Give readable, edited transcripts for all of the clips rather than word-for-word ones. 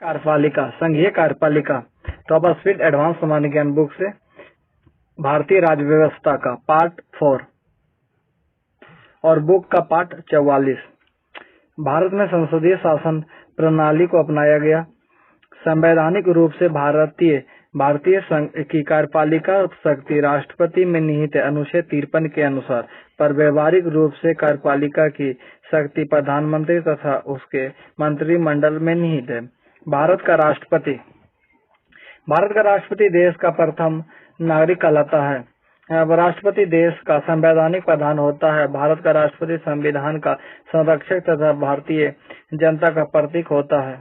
कार्यपालिका, संघीय कार्यपालिका, टॉप स्पीड एडवांस सामान्य ज्ञान बुक से भारतीय राज्य व्यवस्था का पार्ट 4 और बुक का पार्ट 44। भारत में संसदीय शासन प्रणाली को अपनाया गया। संवैधानिक रूप से भारतीय संघ की कार्यपालिका शक्ति राष्ट्रपति में निहित है अनुच्छेद 53 के अनुसार, पर व्यवहारिक रूप से कार्यपालिका की शक्ति प्रधानमंत्री तथा उसके मंत्रिमंडल में निहित है। भारत का राष्ट्रपति देश का प्रथम नागरिक कहलाता है। राष्ट्रपति देश का संवैधानिक प्रधान होता है। भारत का राष्ट्रपति संविधान का संरक्षक तथा भारतीय जनता का प्रतीक होता है।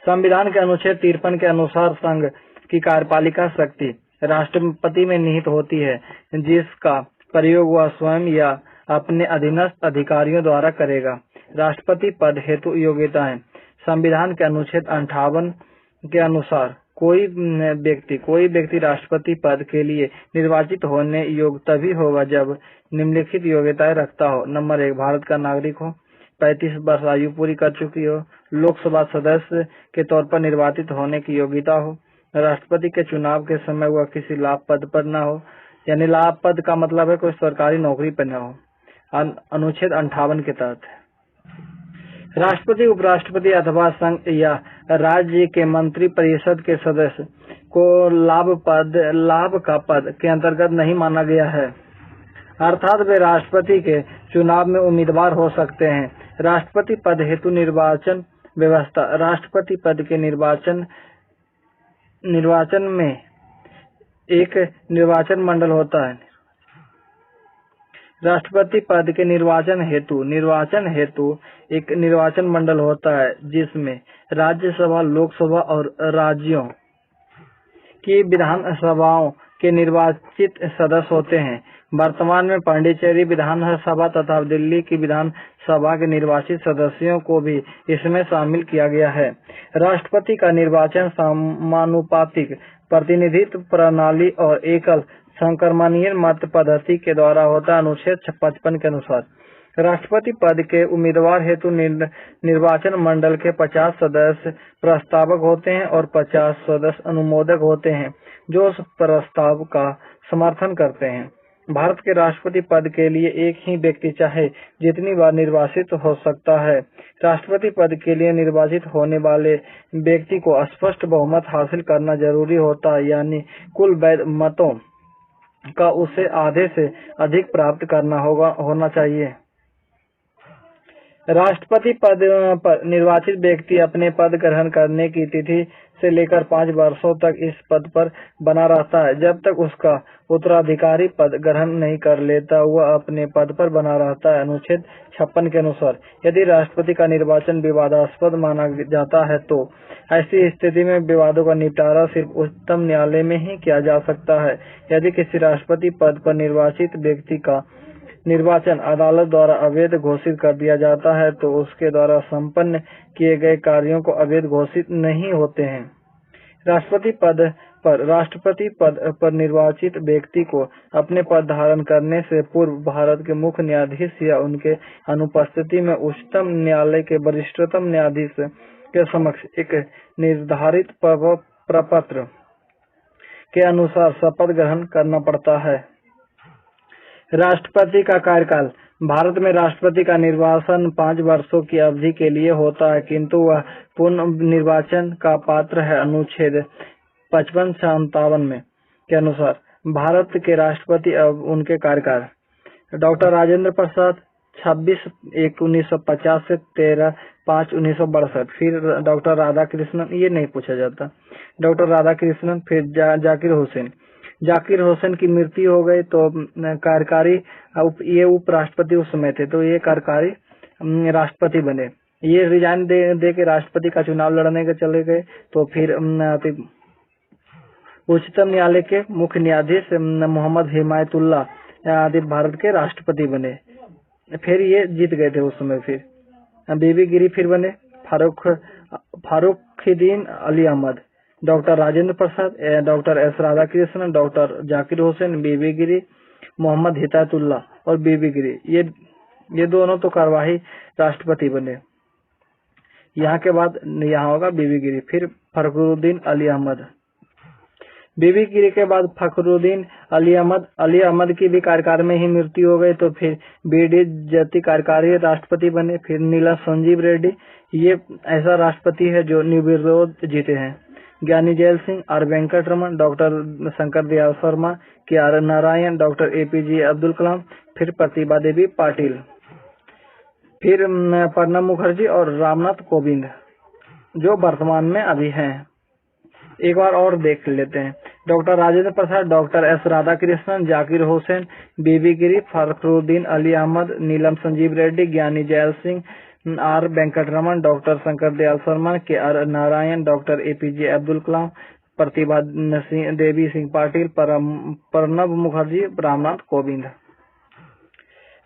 संविधान के अनुच्छेद 53 के अनुसार संघ की कार्यपालिका शक्ति राष्ट्रपति में निहित होती है, जिसका प्रयोग वह स्वयं या अपने अधीनस्थ अधिकारियों द्वारा करेगा। राष्ट्रपति पद हेतु योग्यताएं। संविधान के अनुच्छेद 58 के अनुसार कोई व्यक्ति राष्ट्रपति पद के लिए निर्वाचित होने योग्य तभी होगा जब निम्नलिखित योग्यताएं रखता हो। नंबर 1, भारत का नागरिक हो, 35 वर्ष आयु पूरी कर चुकी हो, लोकसभा सदस्य के तौर पर निर्वाचित होने की योग्यता हो, राष्ट्रपति के चुनाव के समय वह किसी लाभ पद पर न हो, यानी लाभ पद का मतलब है कोई सरकारी नौकरी पर न हो। अनुच्छेद 58 के तहत राष्ट्रपति, उपराष्ट्रपति अथवा संघ या राज्य के मंत्री परिषद के सदस्य को लाभ का पद के अंतर्गत नहीं माना गया है, अर्थात वे राष्ट्रपति के चुनाव में उम्मीदवार हो सकते हैं। राष्ट्रपति पद हेतु निर्वाचन व्यवस्था। राष्ट्रपति पद के निर्वाचन में एक निर्वाचन मंडल होता है। राष्ट्रपति पद के निर्वाचन हेतु एक निर्वाचन मंडल होता है, जिसमें राज्यसभा, लोकसभा और राज्यों की विधानसभाओं के निर्वाचित सदस्य होते हैं। वर्तमान में पांडिचेरी विधानसभा तथा दिल्ली की विधानसभा के निर्वाचित सदस्यों को भी इसमें शामिल किया गया है। राष्ट्रपति का निर्वाचन समानुपातिक प्रतिनिधित्व प्रणाली और एकल संक्रमणीय मत पद्धति के द्वारा होता है। अनुच्छेद 55 के अनुसार राष्ट्रपति पद के उम्मीदवार हेतु निर्वाचन मंडल के 50 सदस्य प्रस्तावक होते हैं और 50 सदस्य अनुमोदक होते हैं, जो उस प्रस्ताव का समर्थन करते हैं। भारत के राष्ट्रपति पद के लिए एक ही व्यक्ति चाहे जितनी बार निर्वाचित हो सकता है। राष्ट्रपति पद के लिए निर्वाचित होने वाले व्यक्ति को स्पष्ट बहुमत हासिल करना जरूरी होता है, यानी कुल वैध मतों का उसे आधे से अधिक प्राप्त करना होना चाहिए। राष्ट्रपति पद पर निर्वाचित व्यक्ति अपने पद ग्रहण करने की तिथि से लेकर 5 वर्षों तक इस पद पर बना रहता है। जब तक उसका उत्तराधिकारी पद ग्रहण नहीं कर लेता, वह अपने पद पर बना रहता है। अनुच्छेद 56 के अनुसार यदि राष्ट्रपति का निर्वाचन विवादास्पद माना जाता है तो ऐसी स्थिति में विवादों का निपटारा सिर्फ उच्चतम न्यायालय में ही किया जा सकता है। यदि किसी राष्ट्रपति पद पर निर्वाचित व्यक्ति का निर्वाचन अदालत द्वारा अवैध घोषित कर दिया जाता है तो उसके द्वारा संपन्न किए गए कार्यों को अवैध घोषित नहीं होते हैं। राष्ट्रपति पद पर निर्वाचित व्यक्ति को अपने पद धारण करने से पूर्व भारत के मुख्य न्यायाधीश या उनके अनुपस्थिति में उच्चतम न्यायालय के वरिष्ठतम न्यायाधीश के समक्ष एक निर्धारित प्रपत्र के अनुसार शपथ ग्रहण करना पड़ता है। राष्ट्रपति का कार्यकाल। भारत में राष्ट्रपति का निर्वाचन 5 वर्षों की अवधि के लिए होता है, किंतु वह पुनर्निर्वाचन का पात्र है। अनुच्छेद 55 से 57 में के अनुसार भारत के राष्ट्रपति अब उनके कार्यकाल। डॉक्टर राजेंद्र प्रसाद 26/1/1950 से 13/5/1962। फिर डॉक्टर राधाकृष्णन, ये नहीं पूछा जाता, डॉक्टर राधाकृष्णन। फिर जाकिर हुसैन की मृत्यु हो गई तो कार्यकारी ये उपराष्ट्रपति उस समय थे, तो ये कार्यकारी राष्ट्रपति बने। ये रिजाइन दे के राष्ट्रपति का चुनाव लड़ने के चले गए, तो फिर उच्चतम न्यायालय के मुख्य न्यायाधीश मोहम्मद हिमायतुल्लाह आदि भारत के राष्ट्रपति बने। फिर ये जीत गए थे उस समय। फिर बीबी गिरी फिर बने, Fakhruddin Ali Ahmed, doctor Rajendra Prasad, doctor S Radhakrishnan, doctor Zakir Hussain, V V Giri, Mohammad Hidayatullah और बीबी गिरी, ये दोनों तो कार्यवाही राष्ट्रपति बने। यहाँ के बाद यहाँ होगा बीबी गिरी। फिर फखरुद्दीन अली अहमद। बीबी गिरी के बाद फखरुद्दीन अली अहमद की भी कार्यकाल में ही मृत्यु हो गई। तो फिर बीडी जत्ती कार्यकारी राष्ट्रपति बने। फिर नीलम संजीव रेड्डी, ये ऐसा राष्ट्रपति है जो निर्विरोध जीते हैं। ज्ञानी जैल सिंह, आर वेंकटरमन, डॉक्टर शंकर दयाल शर्मा, के आर नारायण, डॉक्टर एपीजे अब्दुल कलाम, फिर प्रतिभा देवी पाटिल, फिर प्रणब मुखर्जी और रामनाथ कोविंद जो वर्तमान में अभी हैं। एक बार और देख लेते हैं। Doctor Rajendra Prasad, doctor S Radhakrishnan, Zakir Hussain, V V Giri, Fakhruddin Ali Ahmed, Neelam Sanjiva Reddy, Giani Zail Singh, R Venkataraman, doctor Shankar Dayal Sharma, K R Narayan, doctor APJ Abdul Kalam, Pratibha Devi Singh Patil, Pranab Mukherjee, Ramnath Kovind.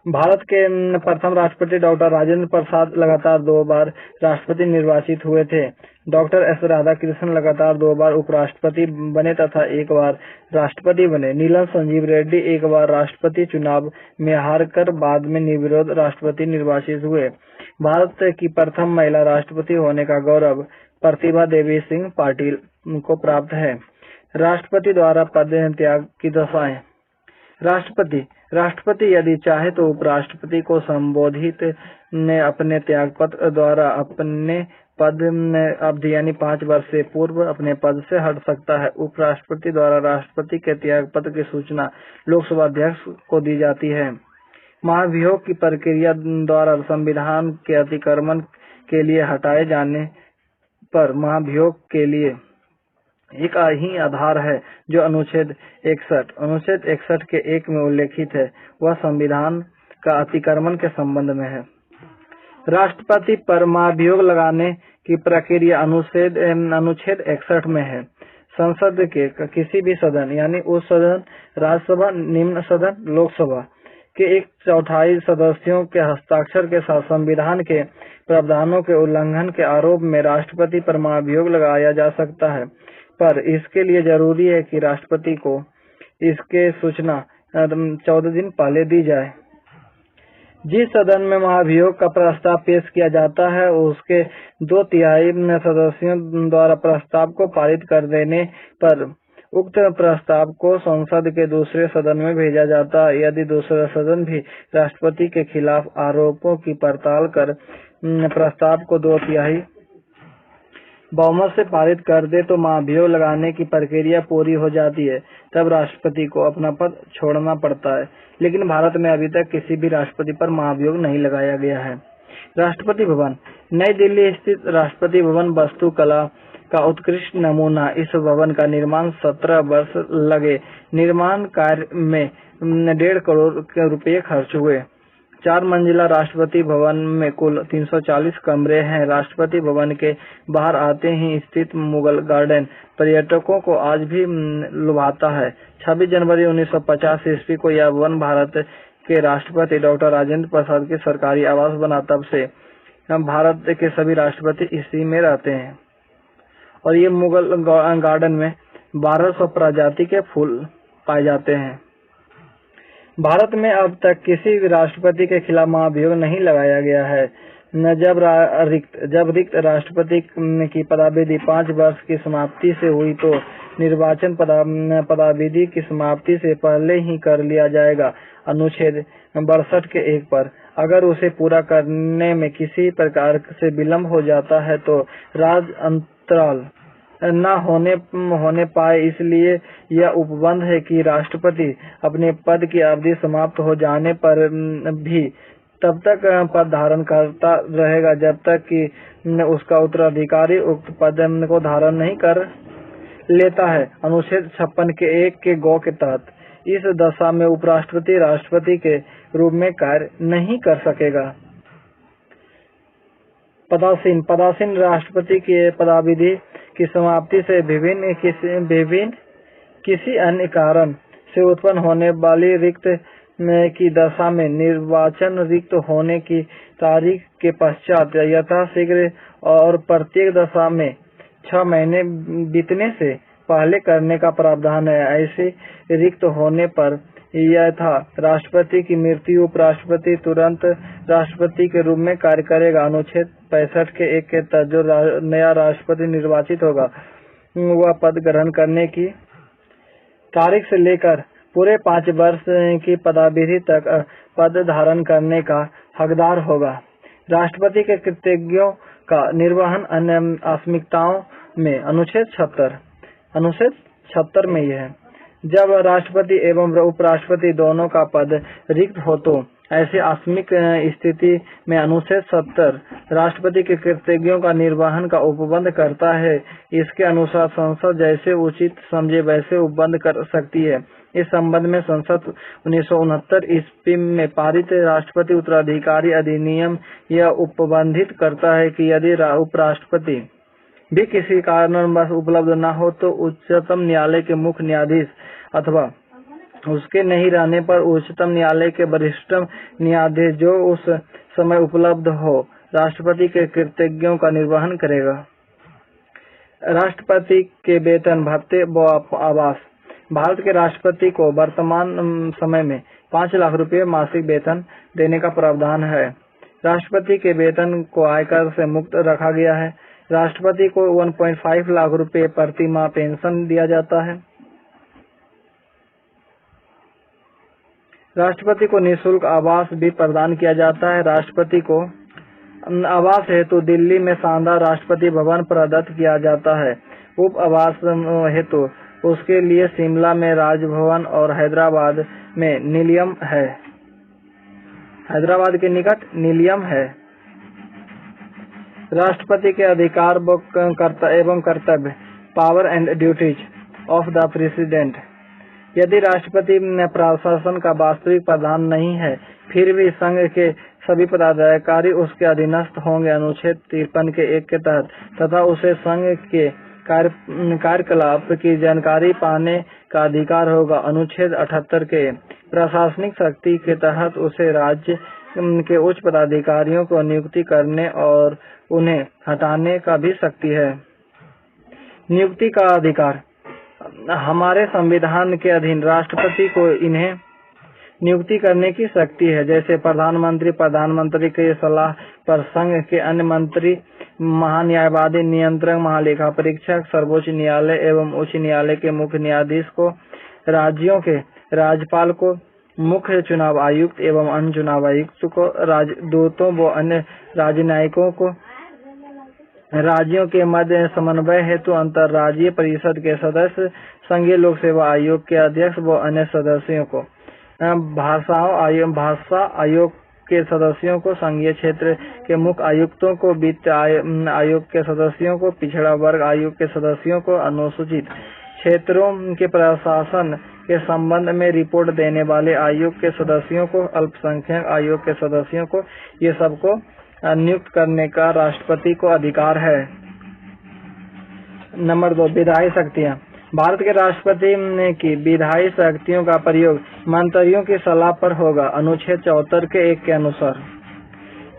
Bharat के प्रथम राष्ट्रपति डॉक्टर राजेंद्र प्रसाद लगातार 2 बार राष्ट्रपति निर्वाचित हुए थे। डॉक्टर एस राधाकृष्णन लगातार 2 बार उपराष्ट्रपति बने तथा 1 बार राष्ट्रपति बने। नीलम संजीव रेड्डी 1 बार राष्ट्रपति चुनाव में हारकर बाद में निर्विरोध राष्ट्रपति निर्वाचित हुए। भारत की प्रथम महिला राष्ट्रपति होने का गौरव प्रतिभा देवी सिंह पाटिल को प्राप्त है। राष्ट्रपति द्वारा पद त्याग की दशाएं। राष्ट्रपति यदि चाहे तो उपराष्ट्रपति को संबोधित ने अपने त्यागपत्र द्वारा अपने पद अवधि यानी 5 वर्ष से पूर्व अपने पद से हट सकता है। उपराष्ट्रपति द्वारा राष्ट्रपति के त्यागपत्र की सूचना लोकसभा अध्यक्ष को दी जाती है। महाभियोग की प्रक्रिया द्वारा संविधान के अतिक्रमण के लिए हटाए जाने पर महाभियोग के लिए एक ही आधार है जो अनुच्छेद 61 के 1 में उल्लेखित है, वह संविधान का अतिक्रमण के संबंध में है। राष्ट्रपति पर महाभियोग लगाने की प्रक्रिया अनुच्छेद 61 में है। संसद के किसी भी सदन यानी उच्च सदन, राज्यसभा, निम्न सदन, लोकसभा के 1/4 सदस्यों के हस्ताक्षर के साथ संविधान के प्रावधानों के उल्लंघन के आरोप में राष्ट्रपति पर महाभियोग लगाया जा सकता है, पर इसके लिए जरूरी है कि राष्ट्रपति को इसके सूचना 14 दिन पहले दी जाए। जिस सदन में महाभियोग का प्रस्ताव पेश किया जाता है उसके 2/3 सदस्यों द्वारा प्रस्ताव को पारित कर देने पर उक्त प्रस्ताव को संसद के दूसरे सदन में भेजा जाता है। यदि दूसरा सदन भी राष्ट्रपति के खिलाफ आरोपों की पड़ताल कर प्रस्ताव को 2/3 बहुमत से पारित कर दे तो महाभियोग लगाने की प्रक्रिया पूरी हो जाती है। तब राष्ट्रपति को अपना पद छोड़ना पड़ता है। लेकिन भारत में अभी तक किसी भी राष्ट्रपति पर महाभियोग नहीं लगाया गया है। राष्ट्रपति भवन। नई दिल्ली स्थित राष्ट्रपति भवन वास्तुकला का उत्कृष्ट नमूना। इस भवन का निर्माण 17 वर्ष लगे। निर्माण कार्य में 1.5 करोड़ रुपए खर्च हुए। 4 मंजिला राष्ट्रपति भवन में कुल 340 कमरे हैं। राष्ट्रपति भवन के बाहर आते ही स्थित मुगल गार्डन पर्यटकों को आज भी लुभाता है। 26 जनवरी 1950 ईस्वी को यह भवन भारत के राष्ट्रपति डॉक्टर राजेंद्र प्रसाद के सरकारी आवास बना। तब से भारत के सभी राष्ट्रपति इसी में रहते हैं। और ये मुगल गार्डन में 1200 प्रजाति के फूल पाए जाते हैं। भारत में अब तक किसी भी राष्ट्रपति के खिलाफ महाभियोग नहीं लगाया गया है। जब रिक्त राष्ट्रपति की पदावधि 5 वर्ष की समाप्ति से हुई तो निर्वाचन पदावधि की समाप्ति से पहले ही कर लिया जाएगा। अनुच्छेद 62 के 1 पर अगर उसे पूरा करने में किसी प्रकार से विलम्ब हो जाता है तो राज अंतराल न होने पाए, इसलिए यह उपबंध है कि राष्ट्रपति अपने पद की अवधि समाप्त हो जाने पर भी तब तक पद धारण करता रहेगा जब तक कि उसका उत्तराधिकारी उक्त पद को धारण नहीं कर लेता है। अनुच्छेद 56 के 1 के गौ के तहत इस दशा में उपराष्ट्रपति राष्ट्रपति के रूप में कार्य नहीं कर सकेगा। पदासीन राष्ट्रपति की पदावधि की समाप्ति से विभिन्न किसी अन्य कारण से उत्पन्न होने वाली रिक्त की दशा में निर्वाचन रिक्त होने की तारीख के पश्चात यथाशीघ्र और प्रत्येक दशा में 6 महीने बीतने से पहले करने का प्रावधान है। ऐसे रिक्त होने पर यथा राष्ट्रपति की मृत्यु उपराष्ट्रपति तुरंत राष्ट्रपति के रूप में कार्य करेगा। अनुच्छेद 65 के एक के तहत जो नया राष्ट्रपति निर्वाचित होगा वह पद ग्रहण करने की तारीख से लेकर पूरे 5 वर्ष की पदावधि तक पद धारण करने का हकदार होगा। राष्ट्रपति के कर्तव्यों का निर्वहन अन्य आकस्मिकताओं में अनुच्छेद 76 में यह है। जब राष्ट्रपति एवं उपराष्ट्रपति दोनों का पद रिक्त हो तो ऐसी आकस्मिक स्थिति में अनुच्छेद 70 राष्ट्रपति के कर्तव्यों का निर्वहन का उपबंध करता है। इसके अनुसार संसद जैसे उचित समझे वैसे उपबंध कर सकती है। इस संबंध में संसद 1969 ईस्वी में पारित राष्ट्रपति उत्तराधिकारी अधिनियम यह उपबंधित करता है कि यदि उपराष्ट्रपति भी किसी कारणवश उपलब्ध न हो तो उच्चतम न्यायालय के मुख्य न्यायाधीश अथवा उसके नहीं रहने पर उच्चतम न्यायालय के वरिष्ठतम न्यायाधीश जो उस समय उपलब्ध हो राष्ट्रपति के कर्तव्यों का निर्वहन करेगा। राष्ट्रपति के वेतन भत्ते व आवास। भारत के राष्ट्रपति को वर्तमान समय में 5 लाख रुपए मासिक वेतन देने का प्रावधान है। राष्ट्रपति के वेतन को आयकर से मुक्त रखा गया है। राष्ट्रपति को 1.5 लाख रुपए प्रति माह पेंशन दिया जाता है। राष्ट्रपति को निःशुल्क आवास भी प्रदान किया जाता है। राष्ट्रपति को आवास हेतु दिल्ली में शानदार राष्ट्रपति भवन प्रदत्त किया जाता है। उप आवास हेतु उसके लिए शिमला में राजभवन और हैदराबाद में निलयम है। हैदराबाद के निकट निलयम है। राष्ट्रपति के अधिकार एवं कर्तव्य power and duties of the president. यदि राष्ट्रपति प्रशासन का वास्तविक प्रधान नहीं है फिर भी संघ के सभी पदाधिकारी उसके अधीनस्थ होंगे अनुच्छेद 53 के 1 के तहत तथा उसे संघ के कार्यकलाप की जानकारी पाने का अधिकार होगा। अनुच्छेद 78 के प्रशासनिक शक्ति के तहत उसे राज्य के उच्च पदाधिकारियों को नियुक्ति करने और उन्हें हटाने का भी शक्ति है। नियुक्ति का अधिकार। हमारे संविधान के अधीन राष्ट्रपति को इन्हें नियुक्ति करने की शक्ति है। जैसे प्रधानमंत्री के सलाह पर संघ के अन्य मंत्री, महान्यायवादी, नियंत्रक, महालेखा परीक्षक, सर्वोच्च न्यायालय एवं उच्च न्यायालय के मुख्य न्यायाधीश को, राज्यों के राज्यपाल को, मुख्य चुनाव आयुक्त एवं अन्य चुनाव आयुक्त को, राजदूतों व अन्य राजनयिकों को, राज्यों के मध्य समन्वय हेतु अंतर्राज्यीय परिषद के सदस्य, संघीय लोक सेवा आयोग के अध्यक्ष व अन्य सदस्यों को, भाषा आयोग के सदस्यों को, संघीय क्षेत्र के मुख्य आयुक्तों को, वित्त आयोग के सदस्यों को, पिछड़ा वर्ग आयोग के सदस्यों को, अनुसूचित क्षेत्रों के प्रशासन के संबंध में रिपोर्ट देने वाले आयोग के सदस्यों को, अल्पसंख्यक आयोग के सदस्यों को, ये सबको नियुक्त करने का राष्ट्रपति को अधिकार है। नंबर 2, विधायी शक्तियां। भारत के राष्ट्रपति की विधायी शक्तियों का प्रयोग मंत्रियों की सलाह पर होगा। अनुच्छेद 74 के 1 के अनुसार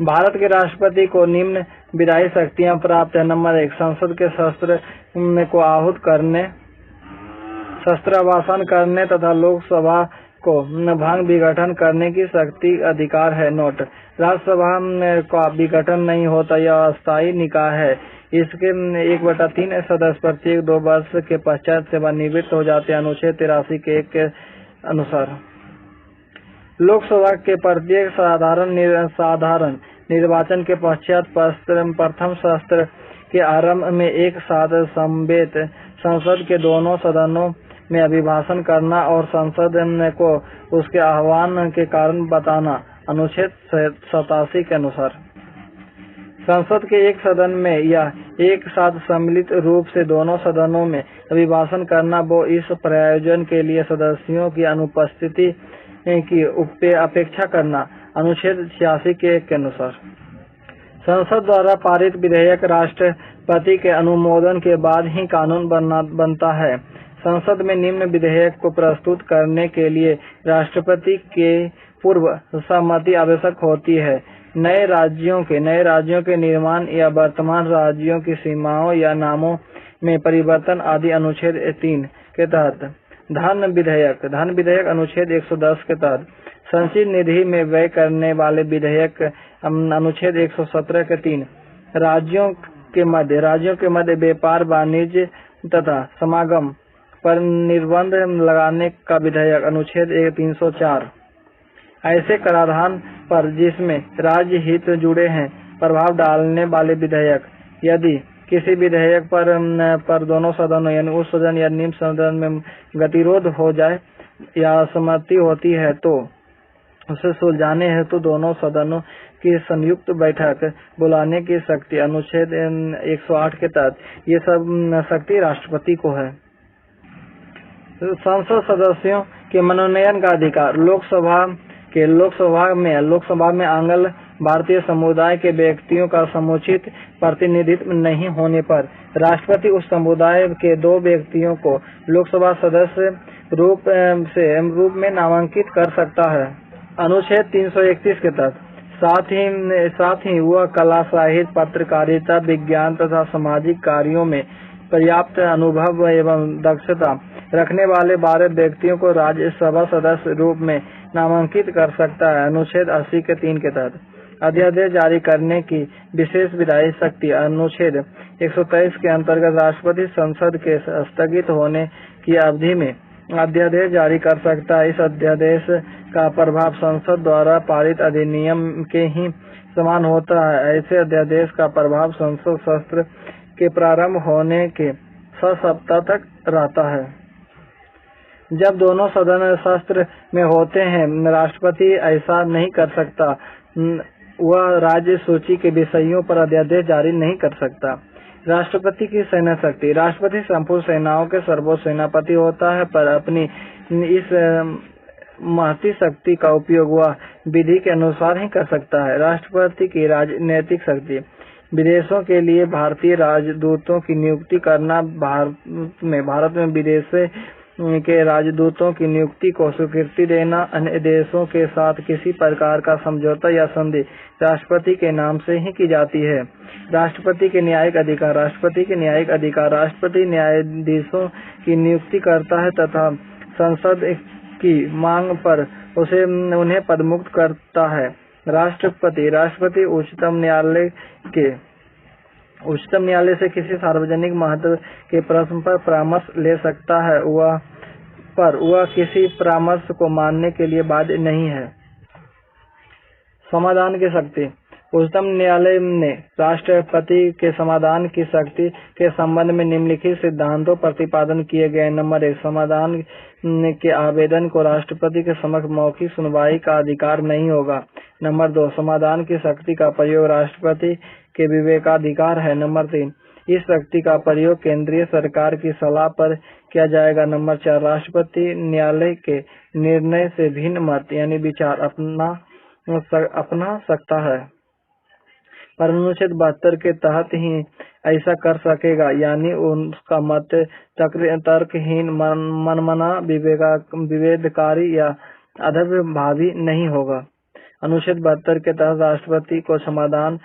भारत के राष्ट्रपति को निम्न विधायी शक्तियां प्राप्त है। नंबर 1, संसद के शस्त्र को आहूत करने, शस्त्रावासन करने तथा लोकसभा को भंग विघटन करने की शक्ति अधिकार है। नोट: राज्यसभा का विघटन नहीं होता, यह अस्थायी निकाय है। इसके 1/3 सदस्य प्रत्येक 2 वर्ष के पश्चात सेवानिवृत्त हो जाते हैं। अनुच्छेद 83 के 1 के अनुसार लोकसभा के प्रत्येक साधारण निर्वाचन के पश्चात प्रथम सत्र के आरंभ में एक साथ समवेत संसद के दोनों सदनों में अभिभाषण करना और संसद को उसके आह्वान के कारण बताना। अनुच्छेद 87 के अनुसार संसद के एक सदन में या एक साथ सम्मिलित रूप से दोनों सदनों में अभिभाषण करना वो इस प्रयोजन के लिए सदस्यों की अनुपस्थिति की अपेक्षा करना। अनुच्छेद 86 के 1 के अनुसार संसद द्वारा पारित विधेयक राष्ट्रपति के अनुमोदन के बाद ही कानून बनता है। संसद में निम्न विधेयक को प्रस्तुत करने के लिए राष्ट्रपति के पूर्व सहमति आवश्यक होती है। नए राज्यों के निर्माण या वर्तमान राज्यों की सीमाओं या नामों में परिवर्तन आदि अनुच्छेद 3 के तहत। धन विधेयक अनुच्छेद 110 के तहत। संचित निधि में व्यय करने वाले विधेयक अनुच्छेद 117 के 3। राज्यों के मध्य व्यापार, वाणिज्य तथा समागम पर निर्बंध लगाने का विधेयक अनुच्छेद 304। ऐसे कराधान पर जिसमें राज्य हित जुड़े हैं प्रभाव डालने वाले विधेयक। यदि किसी विधेयक पर दोनों सदनों यानी उच्च सदन या निम्न सदन में गतिरोध हो जाए या असहमति होती है तो उसे सुलझाने हेतु दोनों सदनों की संयुक्त बैठक बुलाने की शक्ति अनुच्छेद 108 के तहत ये सब शक्ति राष्ट्रपति को है। संसद सदस्यों के मनोनयन का अधिकार। लोकसभा में आंग्ल भारतीय समुदाय के व्यक्तियों का समुचित प्रतिनिधित्व नहीं होने पर राष्ट्रपति उस समुदाय के 2 व्यक्तियों को लोकसभा सदस्य रूप में नामांकित कर सकता है अनुच्छेद 331 के तहत। साथ ही वह कला, साहित्य, पत्रकारिता, विज्ञान तथा सामाजिक कार्यों में पर्याप्त अनुभव एवं दक्षता रखने वाले 12 व्यक्तियों को राज्यसभा सदस्य रूप में नामांकित कर सकता है अनुच्छेद 80 के 3 के तहत। अध्यादेश जारी करने की विशेष विधायी शक्ति अनुच्छेद 123 के अंतर्गत राष्ट्रपति संसद के स्थगित होने की अवधि में अध्यादेश जारी कर सकता है। इस अध्यादेश का प्रभाव संसद द्वारा पारित अधिनियम के ही समान होता है। ऐसे अध्यादेश का प्रभाव संसद सत्र के प्रारंभ होने के 6 सप्ताह तक रहता है। जब दोनों सदन सत्र में होते हैं, राष्ट्रपति ऐसा नहीं कर सकता। वह राज्य सूची के विषयों पर अध्यादेश जारी नहीं कर सकता। राष्ट्रपति की सेना शक्ति। राष्ट्रपति संपूर्ण सेनाओं के सर्वोच्च सेनापति होता है, पर अपनी इस महती शक्ति का उपयोग वह विधि के अनुसार ही कर सकता है। राष्ट्रपति की राजनीतिक शक्ति। विदेशों के लिए भारतीय राजदूतों की नियुक्ति करना। भारत में विदेश के राजदूतों की नियुक्ति को स्वीकृति देना। अन्य देशों के साथ किसी प्रकार का समझौता या संधि राष्ट्रपति के नाम से ही की जाती है। राष्ट्रपति के न्यायिक अधिकार। राष्ट्रपति न्यायाधीशों की नियुक्ति करता है तथा संसद की मांग पर उन्हें पदमुक्त करता है। राष्ट्रपति उच्चतम न्यायालय से किसी सार्वजनिक महत्व के प्रश्न पर परामर्श ले सकता है, वह किसी परामर्श को मानने के लिए बाध्य नहीं है। समाधान की शक्ति। उच्चतम न्यायालय ने राष्ट्रपति के समाधान की शक्ति के संबंध में निम्नलिखित सिद्धांतों प्रतिपादन किए गए। नंबर 1, समाधान के आवेदन को राष्ट्रपति के समक्ष मौखिक सुनवाई का अधिकार नहीं होगा। नंबर 2, समाधान की शक्ति का प्रयोग राष्ट्रपति के विवेकाधिकार है। नंबर 3, इस शक्ति का प्रयोग केंद्रीय सरकार की सलाह पर किया जाएगा। नंबर 4, राष्ट्रपति न्यायालय के निर्णय से भिन्न मत यानी विचार अपना सकता है, पर अनुच्छेद 72 के तहत ही ऐसा कर सकेगा, यानी उसका मत तर्कहीन, मनमाना, विभेदकारी या अधर्मभावी नहीं होगा। अनुच्छेद 72 के तहत राष्ट्रपति को समाधान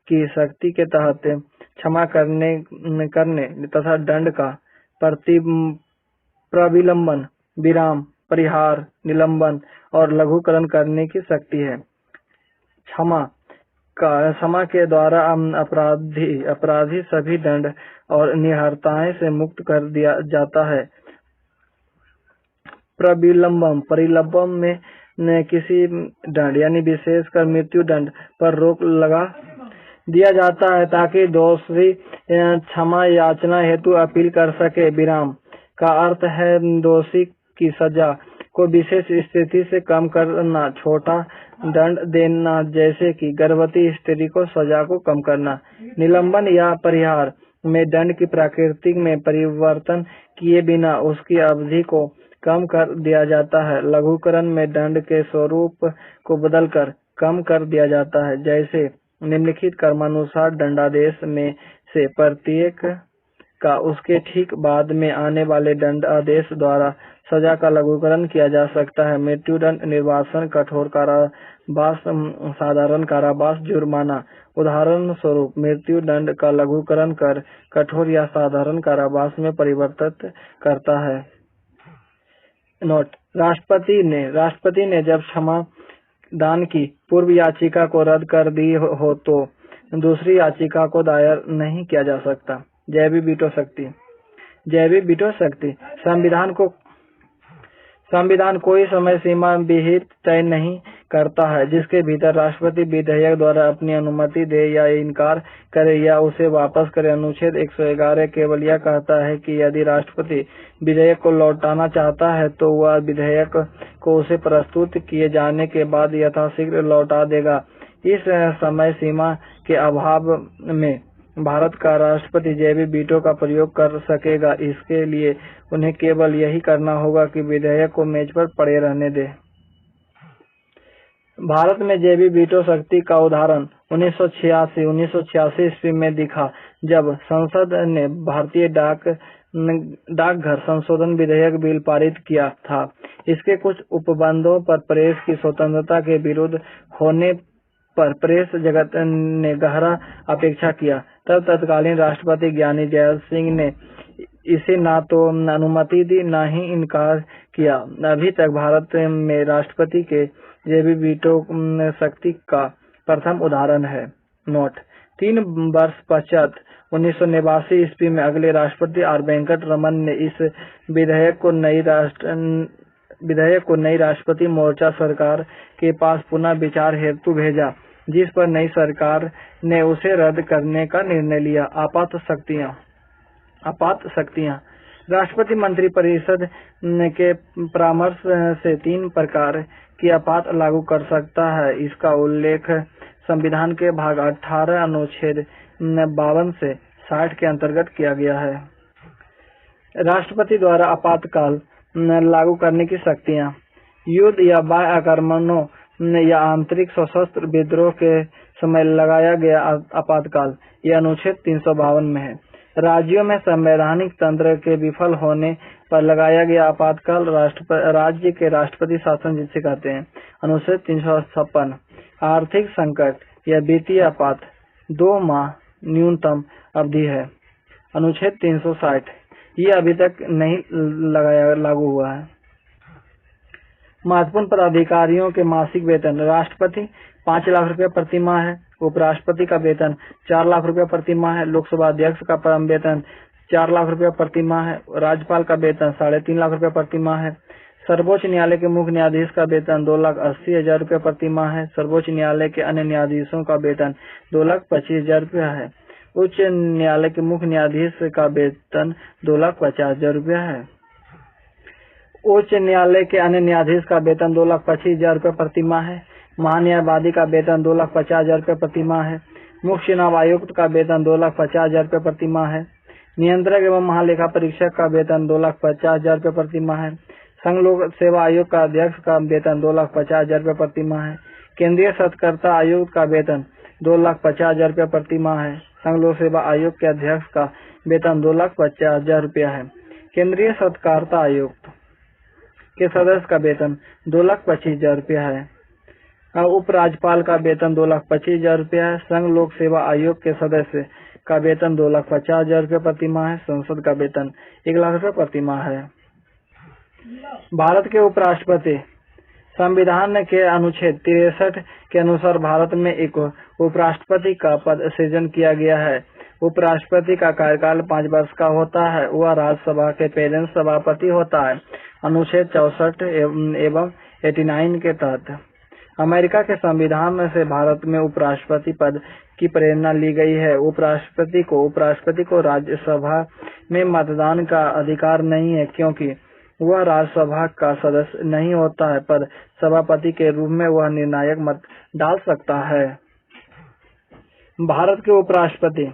की शक्ति के तहत क्षमा करने तथा दंड का प्रविलंबन, विराम, परिहार, निलंबन और लघुकरण करने की शक्ति है। क्षमा के द्वारा अपराधी सभी दंड और निहरताएं से मुक्त कर दिया जाता है। परिलंबन में किसी दंड यानी विशेषकर मृत्यु दंड पर रोक लगा दिया जाता है ताकि दोषी क्षमा याचना हेतु अपील कर सके। विराम का अर्थ है दोषी की सजा को विशेष स्थिति से कम करना, छोटा दंड देना, जैसे कि गर्भवती स्त्री को सजा को कम करना। निलंबन या परिहार में दंड की प्रकृति में परिवर्तन किए बिना उसकी अवधि को कम कर दिया जाता है। लघुकरण में दंड के स्वरूप को बदलकर कम कर दिया जाता है, जैसे निम्नलिखित क्रमानुसार दंडादेश में से प्रत्येक का उसके ठीक बाद में आने वाले दंडादेश द्वारा सजा का लघुकरण किया जा सकता है। मृत्युदंड, निर्वासन, कठोर कारावास, साधारण कारावास, जुर्माना। उदाहरण स्वरूप मृत्यु दंड का लघुकरण कर कठोर या साधारण कारावास में परिवर्तित करता है। नोट: राष्ट्रपति ने जब क्षमा दान की पूर्व याचिका को रद्द कर दी हो तो दूसरी याचिका को दायर नहीं किया जा सकता। जैविक वीटो शक्ति। जैविक वीटो शक्ति संविधान कोई समय सीमा विहित तय नहीं करता है जिसके भीतर राष्ट्रपति विधेयक द्वारा अपनी अनुमति दे या इनकार करे या उसे वापस करे। अनुच्छेद 111 केवल यह कहता है कि यदि राष्ट्रपति विधेयक को लौटाना चाहता है तो वह विधेयक को उसे प्रस्तुत किए जाने के बाद यथाशीघ्र लौटा देगा। इस समय सीमा के अभाव में भारत का राष्ट्रपति जैविक वीटो का प्रयोग कर सकेगा। इसके लिए उन्हें केवल यही करना होगा कि विधेयक को मेज पर पड़े रहने दे। भारत में जैविक वीटो शक्ति का उदाहरण 1986 ईस्वी में दिखा जब संसद ने भारतीय डाकघर संशोधन विधेयक बिल पारित किया था। इसके कुछ उपबंधों पर प्रेस की स्वतंत्रता के विरुद्ध होने पर प्रेस जगत ने गहरा अपेक्षा किया। तब तत्कालीन राष्ट्रपति ज्ञानी जैल सिंह ने इसे ना तो अनुमति दी न ही इनकार किया। अभी तक भारत में राष्ट्रपति के जैविक वीटो शक्ति का प्रथम उदाहरण है। नोट 3 वर्ष पश्चात 1989 ईस्वी में अगले राष्ट्रपति आर वेंकट रमन ने इस विधेयक को नई राष्ट्रपति मोर्चा सरकार के पास पुनः विचार हेतु भेजा, जिस पर नई सरकार ने उसे रद्द करने का निर्णय लिया। आपात शक्तियां। राष्ट्रपति मंत्रिपरिषद के परामर्श से 3 प्रकार की आपात लागू कर सकता है। इसका उल्लेख संविधान के भाग 18 अनुच्छेद 52 से 60 के अंतर्गत किया गया है। राष्ट्रपति द्वारा आपातकाल लागू करने की शक्तियां। युद्ध या बाह्य आक्रमणों या आंतरिक सशस्त्र विद्रोह के समय लगाया गया आपातकाल यह अनुच्छेद 352 में है। राज्यों में संवैधानिक तंत्र के विफल होने पर लगाया गया आपातकाल राज्य के राष्ट्रपति शासन जिसे कहते हैं, अनुच्छेद 356। आर्थिक संकट या वित्तीय आपात 2 माह न्यूनतम अवधि है, अनुच्छेद 360। ये अभी तक नहीं लागू हुआ है। महत्वपूर्ण पदाधिकारियों के मासिक वेतन। राष्ट्रपति 5 लाख रुपए प्रति माह है। उपराष्ट्रपति का वेतन 4 लाख रुपए प्रति माह है। लोकसभा अध्यक्ष का परम वेतन 4 लाख रुपए प्रति माह है। राज्यपाल का वेतन 3.5 लाख रुपए प्रति माह है। सर्वोच्च न्यायालय के मुख्य न्यायाधीश का वेतन 2,80,000 रुपए प्रति माह है। सर्वोच्च न्यायालय के अन्य न्यायाधीशों का वेतन 2,25,000 रुपया है। उच्च न्यायालय के मुख्य न्यायाधीश का वेतन 2,50,000 रुपया है। उच्च न्यायालय के अन्य न्यायाधीश का वेतन 2,25,000 रुपये प्रति माह है। महान्यायवादी का वेतन 2,50,000 रुपये प्रति माह है। मुख्य चुनाव आयुक्त का वेतन 2,50,000 रुपये प्रति माह है। नियंत्रक एवं महालेखा परीक्षक का वेतन 2,50,000 रुपये प्रति माह है। संघ लोक सेवा आयोग का अध्यक्ष का वेतन 2,50,000 रुपये प्रति माह है। केंद्रीय सत्कर्ता आयुक्त का वेतन 2,50,000 रुपये प्रति माह है। संघ लोक सेवा आयोग के अध्यक्ष का वेतन 2,50,000 रुपया है। केंद्रीय सत्कर्ता आयुक्त के सदस्य का वेतन 2,25,000 रुपया है। उपराज्यपाल का वेतन 2,25,000 रुपया है। संघ लोक सेवा आयोग के सदस्य का वेतन 2,50,000 रुपये प्रति माह है। संसद का वेतन 1 लाख रुपये प्रति माह है। भारत के उपराष्ट्रपति। संविधान के अनुच्छेद 63 के अनुसार भारत में एक उपराष्ट्रपति का पद सृजन किया गया है। उपराष्ट्रपति का कार्यकाल 5 वर्ष का होता है। वह राज्यसभा के पहले सभापति होता है, अनुच्छेद 64 एवं 89 के तहत। अमेरिका के संविधान से भारत में उपराष्ट्रपति पद की प्रेरणा ली गई है। उपराष्ट्रपति को राज्यसभा में मतदान का अधिकार नहीं है, क्योंकि वह राज्यसभा का सदस्य नहीं होता है, पर सभापति के रूप में वह निर्णायक मत डाल सकता है। भारत के उपराष्ट्रपति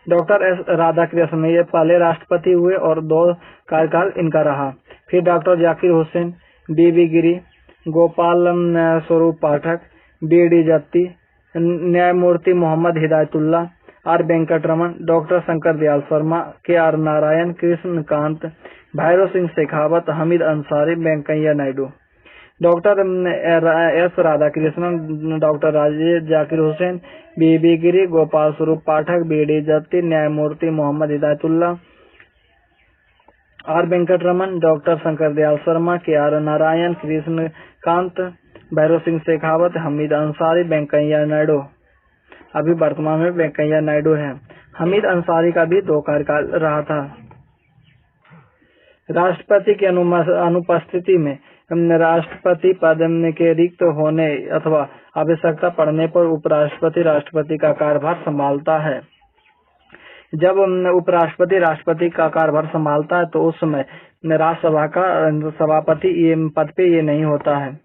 डॉक्टर एस राधाकृष्णन ये पहले राष्ट्रपति हुए और 2 कार्यकाल इनका रहा। फिर डॉक्टर जाकिर हुसैन, बीबी गिरी, गोपाल स्वरूप पाठक, बी.डी. जत्ती, न्यायमूर्ति Mohammad Hidayatullah, R Venkataraman, doctor Shankar Dayal Sharma, K R. Narayan, Krishan Kant, Bhairon Singh Shekhawat, Hamid Ansari, Venkaiah Naidu. Doctor S Radhakrishnan, doctor Zakir Hussain, V V Giri, Gopal Swarup Pathak, B D. Jatti, न्यायमूर्ति मोहम्मद हिदायतुल्ला, आर वेंकटरमन, डॉक्टर शंकर दयाल शर्मा, के.आर. नारायण, कृष्णकांत, भैरव सिंह शेखावत, हामिद अंसारी, वेंकैया नायडू। अभी वर्तमान में वेंकैया नायडू हैं। हमीद अंसारी का भी 2 कार्यकाल रहा था। राष्ट्रपति की अनुपस्थिति में राष्ट्रपति पद के रिक्त होने अथवा आवश्यकता पड़ने पर उपराष्ट्रपति राष्ट्रपति का कार्यभार संभालता है। जब उपराष्ट्रपति राष्ट्रपति का कार्यभार संभालता है तो उस समय राज्यसभा का सभापति ये पद पे ये नहीं होता है।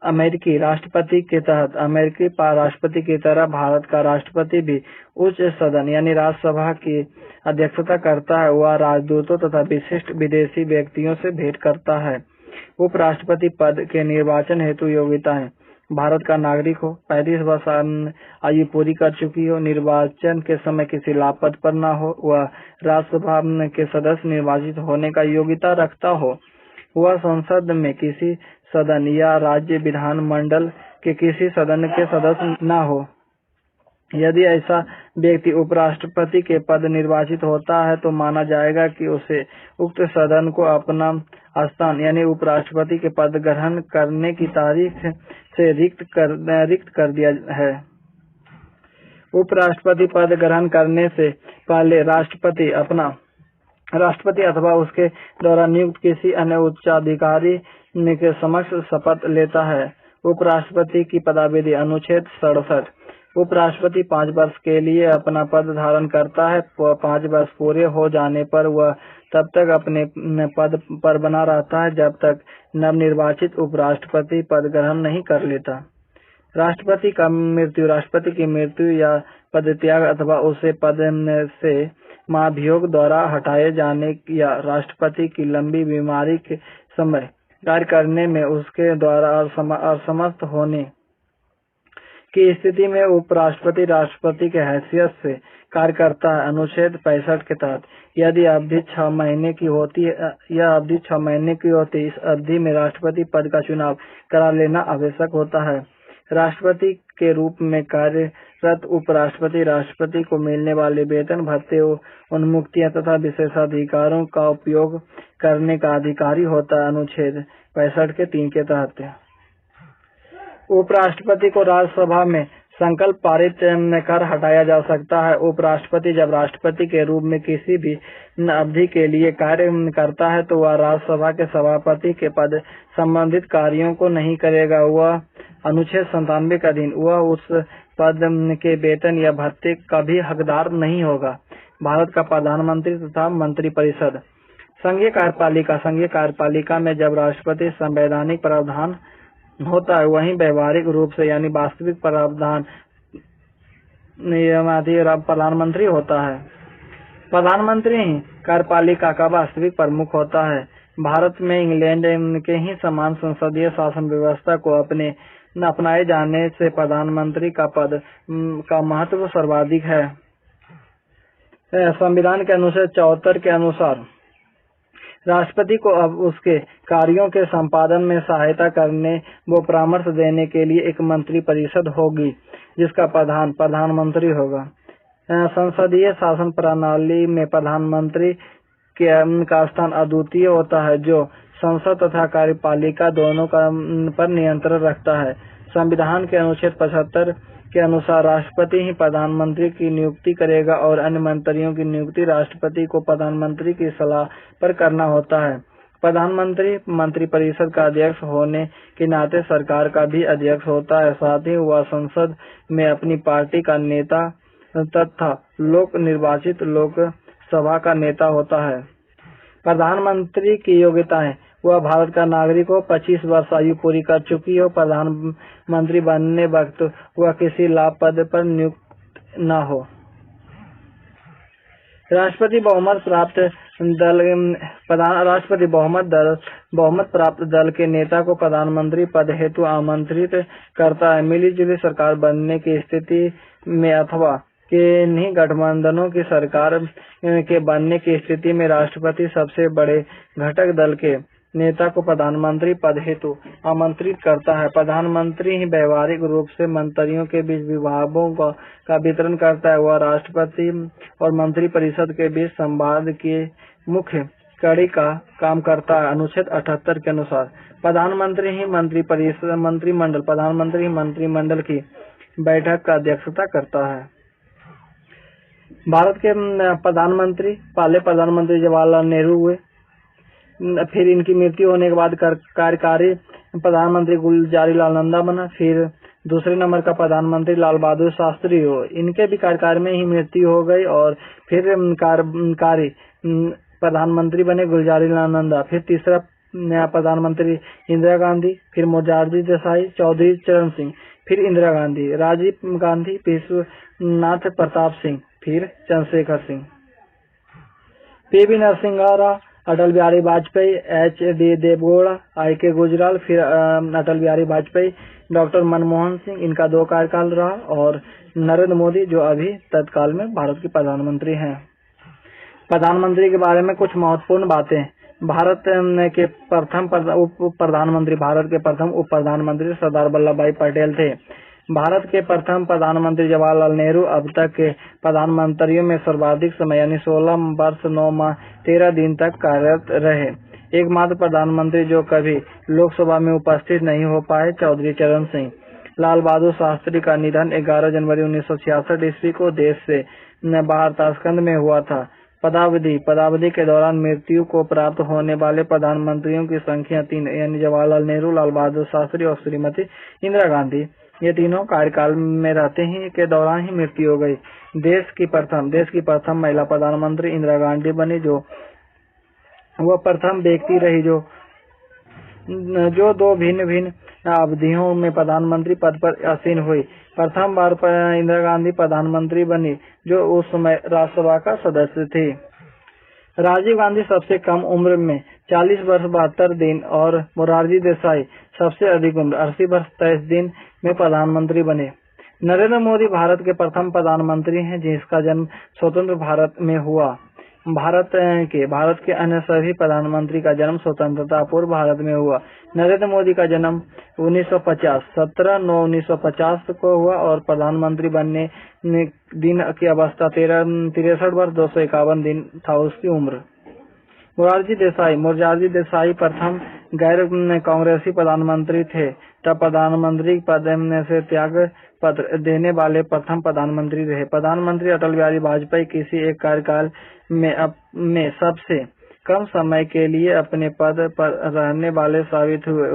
अमेरिकी राष्ट्रपति के तहत अमेरिकी राष्ट्रपति की तरह भारत का राष्ट्रपति भी उच्च सदन यानी राज्यसभा की अध्यक्षता करता है। वह राजदूतों तथा विशिष्ट विदेशी व्यक्तियों से भेंट करता है। उपराष्ट्रपति पद के निर्वाचन हेतु योग्यताएं: भारत का नागरिक हो, 35 वर्ष आयु पूरी कर चुकी हो, निर्वाचन के समय किसी लाभपद पर न हो, वह राज्यसभा के सदस्य निर्वाचित होने का योग्यता रखता हो, वह संसद में किसी सदन या राज्य विधान मंडल के किसी सदन के सदस्य न हो। यदि ऐसा व्यक्ति उपराष्ट्रपति के पद निर्वाचित होता है तो माना जाएगा कि उसे उक्त सदन को अपना स्थान यानी उपराष्ट्रपति के पद ग्रहण करने की तारीख से रिक्त कर दिया है। उपराष्ट्रपति पद ग्रहण करने से पहले राष्ट्रपति अथवा उसके द्वारा नियुक्त किसी अन्य उच्चाधिकारी के समक्ष शपथ लेता है। उपराष्ट्रपति की पदाविधि: अनुच्छेद 67। उपराष्ट्रपति 5 वर्ष के लिए अपना पद धारण करता है। 5 वर्ष पूरे हो जाने पर वह तब तक अपने पद पर बना रहता है जब तक नवनिर्वाचित उपराष्ट्रपति पद ग्रहण नहीं कर लेता। राष्ट्रपति की मृत्यु या पदत्याग अथवा उसे पद से महाभियोग द्वारा हटाए जाने या राष्ट्रपति की लंबी बीमारी के समय कार्य करने में उसके द्वारा असमर्थ होने की स्थिति में उपराष्ट्रपति राष्ट्रपति के हैसियत से कार्य करता है। अनुच्छेद 65 के तहत यदि अवधि 6 महीने की होती है, इस अवधि में राष्ट्रपति पद का चुनाव करा लेना आवश्यक होता है। राष्ट्रपति के रूप में कार्यरत उपराष्ट्रपति राष्ट्रपति को मिलने वाले वेतन भत्ते, उन्मुक्तियां तथा विशेषाधिकारों का उपयोग करने का अधिकारी होता है। अनुच्छेद 65 के 3 के तहत उपराष्ट्रपति को राज्यसभा में संकल्प पारित कर हटाया जा सकता है। उपराष्ट्रपति जब राष्ट्रपति के रूप में किसी भी अवधि के लिए कार्य करता है तो वह राज्यसभा के सभापति के पद संबंधित कार्यों को नहीं करेगा। वह अनुच्छेद 97 के अधीन वह उस पद के वेतन या भत्ते का भी हकदार नहीं होगा। भारत का प्रधानमंत्री तथा मंत्रिपरिषद: संघीय कार्यपालिका में जब राष्ट्रपति संवैधानिक प्रावधान होता है वहीं व्यवहारिक रूप से यानी वास्तविक प्रावधान प्रधानमंत्री होता है। प्रधानमंत्री ही कार्यपालिका का वास्तविक प्रमुख होता है। भारत में इंग्लैंड के ही समान संसदीय शासन व्यवस्था को अपनाए जाने से प्रधानमंत्री का पद का महत्व सर्वाधिक है। संविधान के अनुच्छेद 74 के अनुसार राष्ट्रपति को अब उसके कार्यों के संपादन में सहायता करने व परामर्श देने के लिए एक मंत्रिपरिषद होगी जिसका प्रधान प्रधानमंत्री होगा। संसदीय शासन प्रणाली में प्रधानमंत्री का स्थान अद्वितीय होता है जो संसद तथा कार्यपालिका दोनों पर नियंत्रण रखता है। संविधान के अनुच्छेद 75 के अनुसार राष्ट्रपति ही प्रधानमंत्री की नियुक्ति करेगा और अन्य मंत्रियों की नियुक्ति राष्ट्रपति को प्रधानमंत्री की सलाह पर करना होता है। प्रधानमंत्री मंत्रिपरिषद का अध्यक्ष होने के नाते सरकार का भी अध्यक्ष होता है। साथ ही वह संसद में अपनी पार्टी का नेता तथा लोक निर्वाचित लोकसभा का नेता होता है। प्रधानमंत्री की योग्यताएं: वह भारत का नागरिक हो, 25 वर्ष आयु पूरी कर चुकी हो, प्रधानमंत्री बनने वक्त वह किसी लाभ पद पर नियुक्त न हो। राष्ट्रपति बहुमत प्राप्त दल के नेता को प्रधानमंत्री पद हेतु आमंत्रित करता है। मिली-जुली सरकार बनने की स्थिति में अथवा किन्हीं गठबंधनों की सरकार के बनने की स्थिति में राष्ट्रपति सबसे बड़े घटक दल के नेता को प्रधानमंत्री पद हेतु आमंत्रित करता है। प्रधानमंत्री ही व्यवहारिक रूप से मंत्रियों के बीच विभागों का वितरण करता है। वह राष्ट्रपति और मंत्रिपरिषद के बीच संवाद की मुख्य कड़ी का काम करता है। अनुच्छेद 78 के अनुसार प्रधानमंत्री ही मंत्रिमंडल की बैठक का अध्यक्षता करता है। भारत के प्रधानमंत्री पहले प्रधानमंत्री जवाहरलाल नेहरू हुए। फिर इनकी मृत्यु होने के बाद कार्यकारी प्रधानमंत्री गुलजारीलाल नंदा बना। फिर दूसरे नंबर का प्रधानमंत्री लाल बहादुर शास्त्री हो। इनके भी कार्यकाल में ही मृत्यु हो गई और फिर कार्यकारी प्रधानमंत्री बने गुलजारीलाल नंदा। फिर तीसरा नया प्रधानमंत्री इंदिरा गांधी, फिर मोरारजी देसाई, चौधरी चरण सिंह, फिर इंदिरा गांधी, राजीव गांधी, विश्वनाथ प्रताप सिंह, फिर Chandrashekhar Singh, PV. Narasimha Rao, Atal Bihari Vajpayee, HD. Deve Gowda, IK. Gujral, फिर अटल बिहारी वाजपेयी, डॉक्टर मनमोहन सिंह, इनका 2 कार्यकाल रहा, और नरेंद्र मोदी जो अभी तत्काल में भारत के प्रधानमंत्री हैं। प्रधानमंत्री के बारे में कुछ महत्वपूर्ण बातें। भारत के प्रथम उप प्रधानमंत्री सरदार वल्लभ भाई पटेल थे। भारत के प्रथम प्रधानमंत्री जवाहरलाल नेहरू अब तक के प्रधानमंत्रियों में सर्वाधिक समय यानी 16 वर्ष 9 माह 13 दिन तक कार्यरत रहे। एकमात्र प्रधानमंत्री जो कभी लोकसभा में उपस्थित नहीं हो पाए, चौधरी चरण सिंह। लाल बहादुर शास्त्री का निधन 11 जनवरी 1966 ईस्वी को देश से बाहर ताशकंद में हुआ था। पदावधि के दौरान मृत्यु को प्राप्त होने वाले प्रधानमंत्रियों की संख्या 3 यानी जवाहरलाल नेहरू, लाल बहादुर शास्त्री और श्रीमती इंदिरा गांधी। ये तीनों कार्यकाल में रहते ही के दौरान ही मृत्यु हो गई। देश की प्रथम महिला प्रधानमंत्री इंदिरा गांधी बनी, जो वह प्रथम व्यक्ति रही जो 2 भिन्न अवधियों में प्रधानमंत्री पद पर आसीन हुई। प्रथम बार इंदिरा गांधी प्रधानमंत्री बनी, जो उस समय राज्यसभा का सदस्य थी। राजीव गांधी सबसे कम उम्र में 40 वर्ष 72 दिन और मोरारजी देसाई सबसे अधिक उम्र 80 वर्ष 23 दिन में प्रधानमंत्री बने। नरेंद्र मोदी भारत के प्रथम प्रधानमंत्री हैं जिसका जन्म स्वतंत्र भारत में हुआ। भारत के अन्य सभी प्रधानमंत्री का जन्म स्वतंत्रता पूर्व भारत में हुआ। नरेंद्र मोदी का जन्म 17/9/1950 को हुआ और प्रधानमंत्री बनने दिन की अवस्था 63 वर्ष 251 दिन था उसकी उम्र। मोरारजी देसाई प्रथम गैर कांग्रेसी प्रधानमंत्री थे, तब प्रधानमंत्री पद से त्याग पत्र देने वाले प्रथम प्रधानमंत्री रहे। प्रधानमंत्री अटल बिहारी वाजपेयी किसी एक कार्यकाल में सबसे कम समय के लिए अपने पद पर रहने वाले साबित हुए।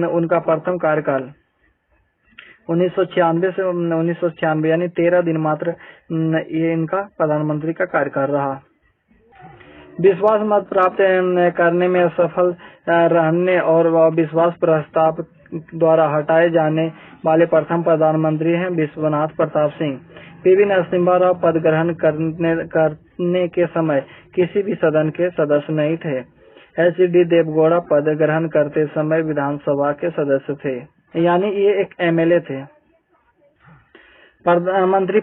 उनका प्रथम कार्यकाल 1996 से 1996 यानी 13 दिन मात्र ये इनका प्रधानमंत्री का कार्यकाल रहा। विश्वास मत प्राप्त करने में सफल रहने और विश्वास प्रस्ताव द्वारा हटाए जाने वाले प्रथम प्रधानमंत्री हैं विश्वनाथ प्रताप सिंह। पी.वी. नरसिम्हा राव पद ग्रहण करने के समय किसी भी सदन के सदस्य नहीं थे। एच.डी. देवेगौड़ा पद ग्रहण करते समय विधानसभा के सदस्य थे, यानी ये एक एमएलए थे। मंत्री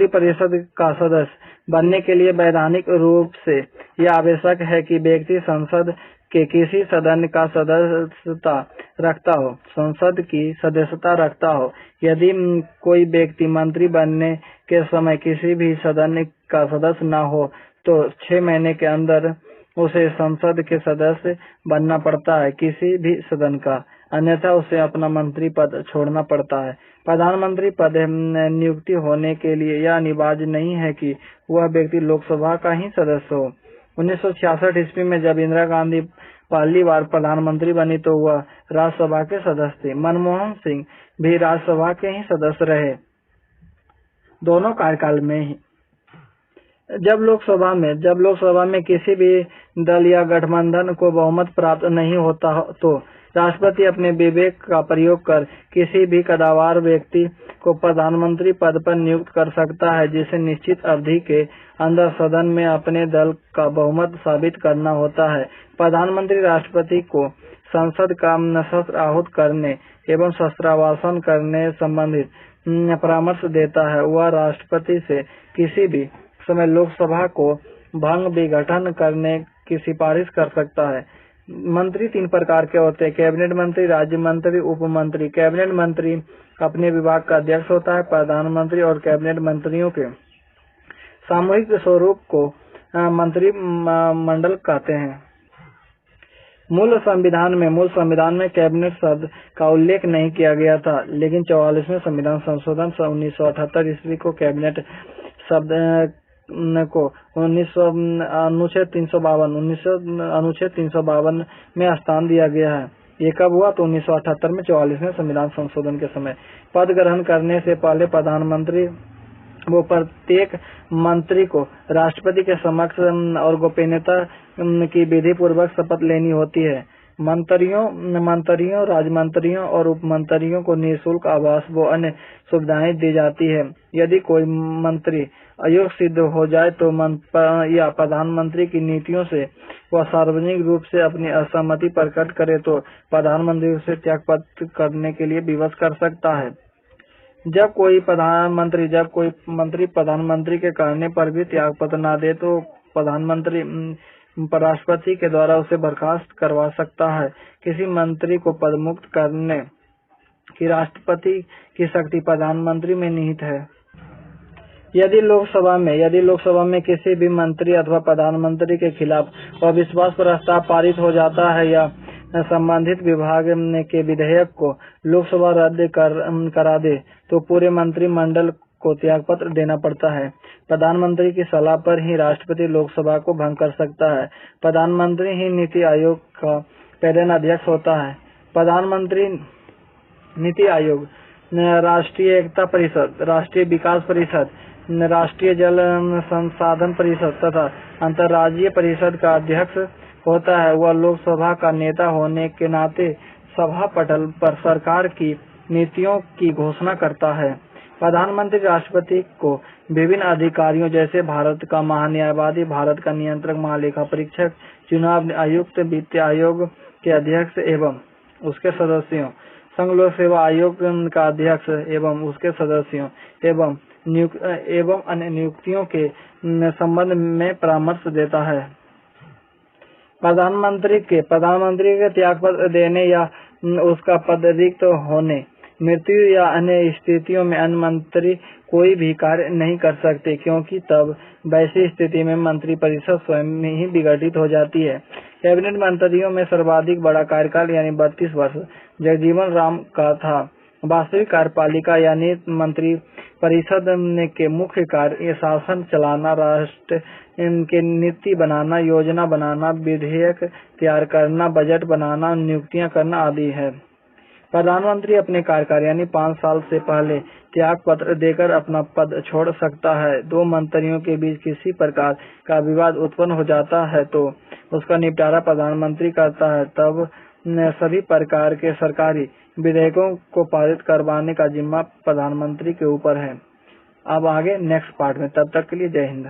परिषद का सदस्य बनने के लिए वैधानिक रूप से यह आवश्यक है कि व्यक्ति संसद के किसी सदन का सदस्यता रखता हो। यदि कोई व्यक्ति मंत्री बनने के समय किसी भी सदन का सदस्य न हो तो 6 महीने के अंदर उसे संसद के सदस्य बनना पड़ता है किसी भी सदन का, अन्यथा उसे अपना मंत्री पद छोड़ना पड़ता है। प्रधानमंत्री पद नियुक्ति होने के लिए यह अनिवार्य नहीं है कि वह व्यक्ति लोकसभा का ही सदस्य हो। 1966 ईस्वी में जब इंदिरा गांधी पहली बार प्रधानमंत्री बनी तो वह राज्यसभा के सदस्य थे। मनमोहन सिंह भी राज्यसभा के ही सदस्य रहे, दोनों कार्यकाल में ही। जब लोकसभा में किसी भी दल या गठबंधन को बहुमत प्राप्त नहीं होता तो राष्ट्रपति अपने विवेक का प्रयोग कर किसी भी कदावर व्यक्ति को प्रधानमंत्री पद पर नियुक्त कर सकता है, जिसे निश्चित अवधि के अंदर सदन में अपने दल का बहुमत साबित करना होता है। प्रधानमंत्री राष्ट्रपति को संसद का शस्त्र आहूत करने एवं शस्त्रावासन करने संबंधित परामर्श देता है। वह राष्ट्रपति से किसी भी समय लोकसभा को भंग विघटन करने की सिफारिश कर सकता है। मंत्री 3 प्रकार के होते हैं: कैबिनेट मंत्री, राज्य मंत्री, उप मंत्री। कैबिनेट मंत्री अपने विभाग का अध्यक्ष होता है। प्रधानमंत्री और कैबिनेट मंत्रियों के सामूहिक स्वरूप को मंत्रिमंडल कहते हैं। मूल संविधान में कैबिनेट शब्द का उल्लेख नहीं किया गया था, लेकिन 44वें संविधान संशोधन 1978 ईस्वी को कैबिनेट शब्द को अनुच्छेद 352 में स्थान दिया गया है। ये कब हुआ? तो 1978 में 44वें संविधान संशोधन के समय। पद ग्रहण करने से पहले प्रधानमंत्री वो प्रत्येक मंत्री को राष्ट्रपति के समक्ष और गोपनीयता की विधि पूर्वक शपथ लेनी होती है। मंत्रियों, राजमंत्रियों और उपमंत्रियों को निःशुल्क आवास व अन्य सुविधाएं दी जाती है। यदि कोई मंत्री अयोग्य सिद्ध हो जाए तो या प्रधानमंत्री की नीतियों से वह सार्वजनिक रूप से अपनी असहमति प्रकट करे तो प्रधानमंत्री उसे त्यागपत्र करने के लिए विवश कर सकता है। जब कोई मंत्री प्रधानमंत्री के कहने पर भी त्यागपत्र न दे तो प्रधानमंत्री राष्ट्रपति के द्वारा उसे बर्खास्त करवा सकता है। किसी मंत्री को पदमुक्त करने की राष्ट्रपति की शक्ति प्रधानमंत्री में निहित है। यदि लोकसभा में किसी भी मंत्री अथवा प्रधानमंत्री के खिलाफ अविश्वास प्रस्ताव पारित हो जाता है या संबंधित विभाग के विधेयक को लोकसभा रद्द करा दे तो पूरे मंत्रिमंडल को त्यागपत्र देना पड़ता है। प्रधानमंत्री की सलाह पर ही राष्ट्रपति लोकसभा को भंग कर सकता है। प्रधानमंत्री ही नीति आयोग का पैरेन अध्यक्ष होता है। प्रधानमंत्री नीति आयोग, राष्ट्रीय एकता परिषद, राष्ट्रीय विकास परिषद, राष्ट्रीय जल संसाधन परिषद तथा अंतर्राज्यीय परिषद का अध्यक्ष होता है। वह लोकसभा का नेता होने के नाते सभा पटल पर सरकार की नीतियों की घोषणा करता है। प्रधानमंत्री राष्ट्रपति को विभिन्न अधिकारियों जैसे भारत का महान्यायवादी, भारत का नियंत्रक महालेखा परीक्षक, चुनाव आयुक्त, वित्त आयोग के अध्यक्ष एवं उसके सदस्यों, संघ लोक सेवा आयोग का अध्यक्ष एवं उसके सदस्यों एवं अन्य नियुक्तियों के संबंध में परामर्श देता है। प्रधानमंत्री के त्यागपत्र देने या उसका पद रिक्त होने, मृत्यु या अन्य स्थितियों में अन्य मंत्री कोई भी कार्य नहीं कर सकते, क्योंकि तब वैसी स्थिति में मंत्रिपरिषद स्वयं ही विघटित हो जाती है। कैबिनेट मंत्रियों में सर्वाधिक बड़ा कार्यकाल यानी 32 वर्ष जगजीवन राम का था। वास्तविक कार्यपालिका यानी मंत्री परिषद के मुख्य कार्य शासन चलाना, राष्ट्र के नीति बनाना, योजना बनाना, विधेयक तैयार करना, बजट बनाना, नियुक्तियां करना आदि है। प्रधानमंत्री अपने कार्यकाल यानी 5 साल से पहले त्याग पत्र देकर अपना पद छोड़ सकता है। दो मंत्रियों के बीच किसी प्रकार का विवाद उत्पन्न हो जाता है तो उसका निपटारा प्रधानमंत्री करता है। तब सभी प्रकार के सरकारी विधेयकों को पारित करवाने का जिम्मा प्रधानमंत्री के ऊपर है। अब आगे नेक्स्ट पार्ट में, तब तक के लिए जय हिंद।